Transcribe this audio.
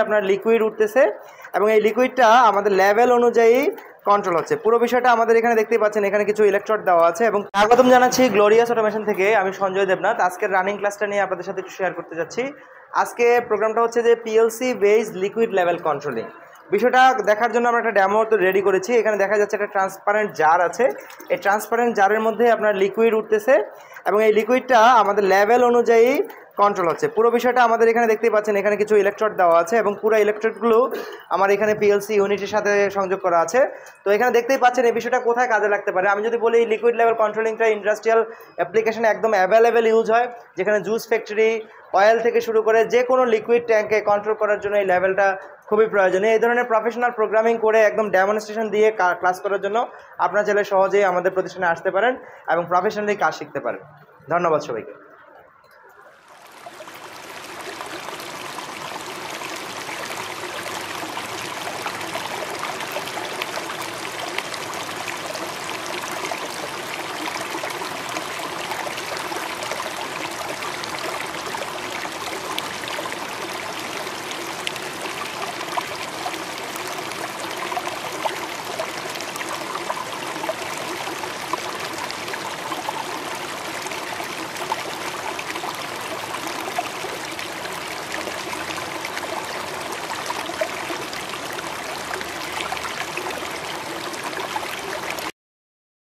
আপনার লিকুইড উঠতেছে এবং এই লিকুইডটা আমাদের লেভেল অনুযায়ী কন্ট্রোল হচ্ছে। পুরো বিষয়টা আমাদের এখানে দেখতেই পাচ্ছেন, এখানে কিছু ইলেকট্রোড দেওয়া আছে। এবং স্বাগতম জানাচ্ছি গ্লোরিয়াস অটোমেশন থেকে। আমি সঞ্জয় দেবনাথ। আজকের রানিং ক্লাসটা নিয়ে আপনাদের সাথে একটু শেয়ার করতে যাচ্ছি। আজকে প্রোগ্রামটা হচ্ছে যে PLC based liquid level controlling. বিষয়টা দেখার জন্য আমরা একটা ডেমো তো রেডি করেছি। এখানে দেখা যাচ্ছে একটা ট্রান্সপারেন্ট জার আছে। এই ট্রান্সপারেন্ট জারের মধ্যে আপনার লিকুইড উঠতেছে এবং এই লিকুইডটা আমাদের লেভেল অনুযায়ী কন্ট্রোল হচ্ছে। পুরো বিষয়টা আমাদের এখানে দেখতেই পাচ্ছেন, এখানে কিছু ইলেকট্রোড দেওয়া আছে এবং পুরো ইলেকট্রোডগুলো আমার এখানে পিএলসি ইউনিটের সাথে সংযোগ করা আছে। তো এখানে দেখতেই পাচ্ছেন এই বিষয়টা কোথায় কাজে লাগতে পারে। আমি যদি বলি লিকুইড লেভেল কন্ট্রোলিংটা ইন্ডাস্ট্রিয়াল অ্যাপ্লিকেশনে একদম অ্যাভেলেবেল ইউজ হয়, যেখানে জুস ফ্যাক্টরি, অয়েল থেকে শুরু করে যে কোনো লিকুইড ট্যাঙ্কে কন্ট্রোল করার জন্য এই লেভেলটা খুবই প্রয়োজনীয়। এই ধরনের প্রফেশনাল প্রোগ্রামিং করে একদম ডেমনস্ট্রেশন দিয়ে ক্লাস করার জন্য আপনারা চাইলে সহজেই আমাদের প্রতিষ্ঠানে আসতে পারেন এবং প্রফেশনালি কাজ শিখতে পারেন। ধন্যবাদ সবাইকে।